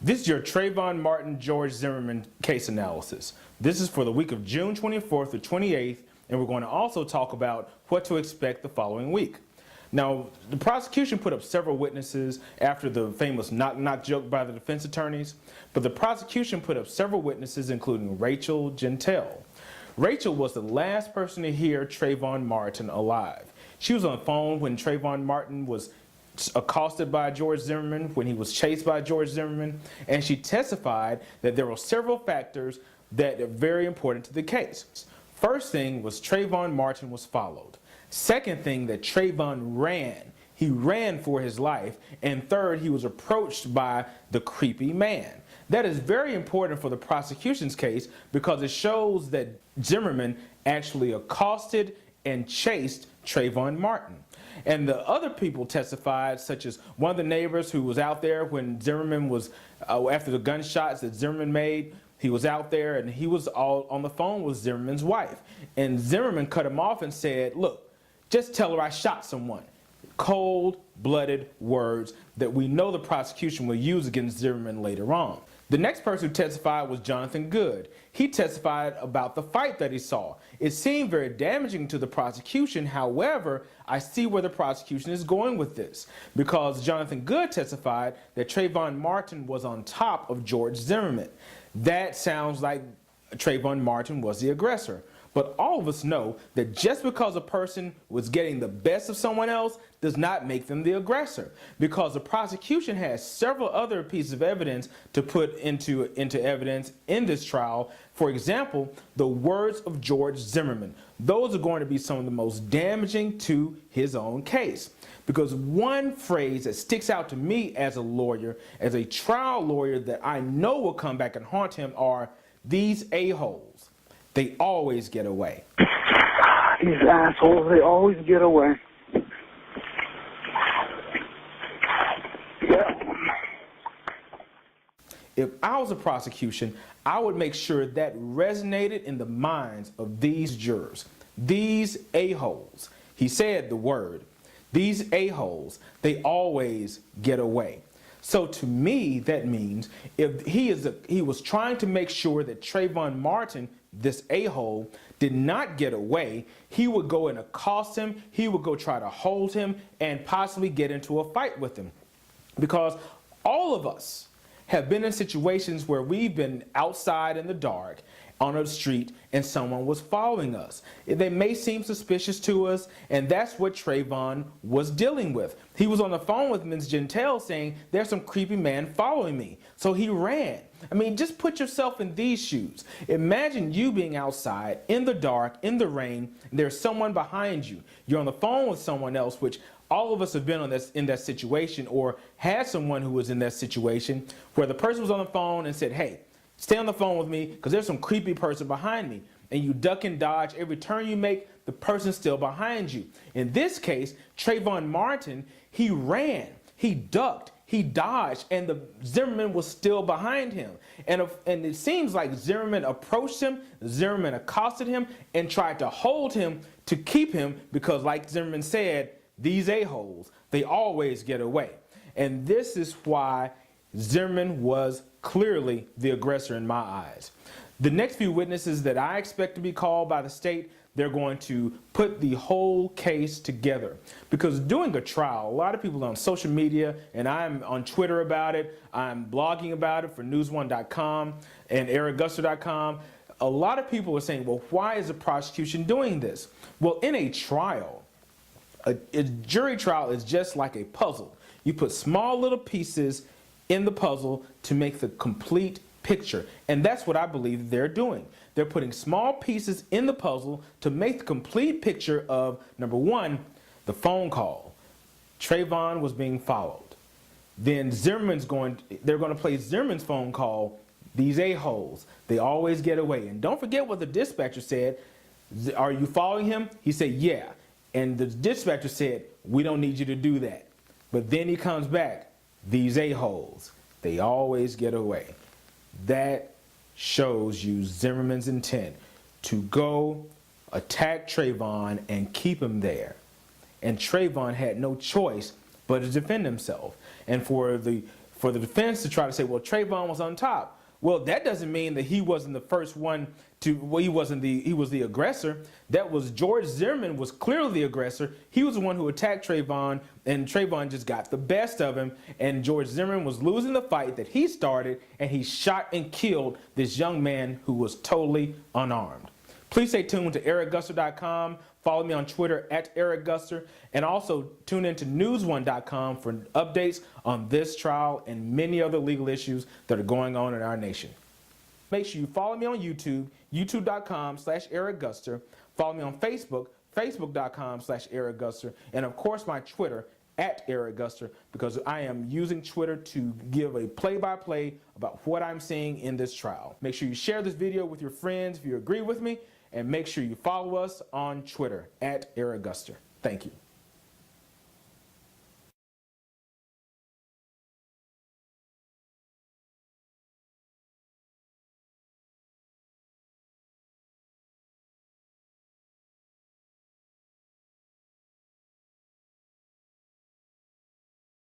This is your Trayvon Martin George Zimmerman case analysis. This is for the week of June 24th through 28th, and we're going to also talk about what to expect the following week. Now, the prosecution put up several witnesses after the famous knock-knock joke by the defense attorneys, but the prosecution put up several witnesses, including Rachel Gentile. Rachel was the last person to hear Trayvon Martin alive. She was on the phone when Trayvon Martin was accosted by George Zimmerman, when he was chased by George Zimmerman, and she testified that there were several factors that are very important to the case. First thing was Trayvon Martin was followed. Second thing, that Trayvon ran. He ran for his life. And third, he was approached by the creepy man. That is very important for the prosecution's case because it shows that Zimmerman actually accosted and chased Trayvon Martin. And the other people testified, such as one of the neighbors who was out there when Zimmerman was, after the gunshots that Zimmerman made, he was out there and he was all on the phone with Zimmerman's wife. And Zimmerman cut him off and said, "Look, just tell her I shot someone." Cold-blooded words that we know the prosecution will use against Zimmerman later on. The next person who testified was Jonathan Good. He testified about the fight that he saw. It seemed very damaging to the prosecution. However, I see where the prosecution is going with this, because Jonathan Good testified that Trayvon Martin was on top of George Zimmerman. That sounds like Trayvon Martin was the aggressor. But all of us know that just because a person was getting the best of someone else does not make them the aggressor, because the prosecution has several other pieces of evidence to put into evidence in this trial. For example, the words of George Zimmerman. Those are going to be some of the most damaging to his own case. Because one phrase that sticks out to me as a lawyer, as a trial lawyer, that I know will come back and haunt him are, "These a-holes, they always get away." These assholes, they always get away. Yeah. If I was a prosecution, I would make sure that resonated in the minds of these jurors. These a-holes. He said the word. These a-holes, they always get away. So to me, that means if he was trying to make sure that Trayvon Martin, this a-hole, did not get away, he would go and accost him, he would go try to hold him, and possibly get into a fight with him. Because all of us have been in situations where we've been outside in the dark on a street and someone was following us. They may seem suspicious to us, and that's what Trayvon was dealing with. He was on the phone with Ms. Gentile saying, "There's some creepy man following me." So he ran. I mean, just put yourself in these shoes. Imagine you being outside in the dark, in the rain, and there's someone behind you. You're on the phone with someone else, which all of us have been in that situation, or had someone who was in that situation where the person was on the phone and said, "Hey, stay on the phone with me because there's some creepy person behind me." And you duck and dodge. Every turn you make, the person's still behind you. In this case, Trayvon Martin, he ran, he ducked, he dodged, and the Zimmerman was still behind him. And it seems like Zimmerman approached him, Zimmerman accosted him, and tried to hold him to keep him because, like Zimmerman said, "These a-holes, they always get away." And this is why Zimmerman was clearly the aggressor in my eyes. The next few witnesses that I expect to be called by the state, they're going to put the whole case together. Because doing a trial, a lot of people on social media, and I'm on Twitter about it, I'm blogging about it for news1.com and ericguster.com. A lot of people are saying, well, why is the prosecution doing this? Well, in a trial, a jury trial is just like a puzzle. You put small little pieces in the puzzle to make the complete picture. And that's what I believe they're doing. They're putting small pieces in the puzzle to make the complete picture of, number one, the phone call. Trayvon was being followed. Then they're going to play Zimmerman's phone call, "These a-holes, they always get away." And don't forget what the dispatcher said. "Are you following him?" He said, "Yeah." And the dispatcher said, "We don't need you to do that." But then he comes back, "These a-holes, they always get away." That shows you Zimmerman's intent to go attack Trayvon and keep him there. And Trayvon had no choice but to defend himself. And for for the defense to try to say, well, Trayvon was on top. Well, that doesn't mean that he wasn't the first one to, well, he was the aggressor. That was George Zimmerman was clearly the aggressor. He was the one who attacked Trayvon, and Trayvon just got the best of him, and George Zimmerman was losing the fight that he started, and he shot and killed this young man who was totally unarmed. Please stay tuned to ericguster.com. Follow me on Twitter at ericguster, and also tune in to newsone.com for updates on this trial and many other legal issues that are going on in our nation. Make sure you follow me on YouTube, youtube.com/ericguster. Follow me on Facebook, facebook.com/ericguster, and of course my Twitter at ericguster, because I am using Twitter to give a play-by-play about what I'm seeing in this trial. Make sure you share this video with your friends if you agree with me, and make sure you follow us on Twitter at ericguster. Thank you.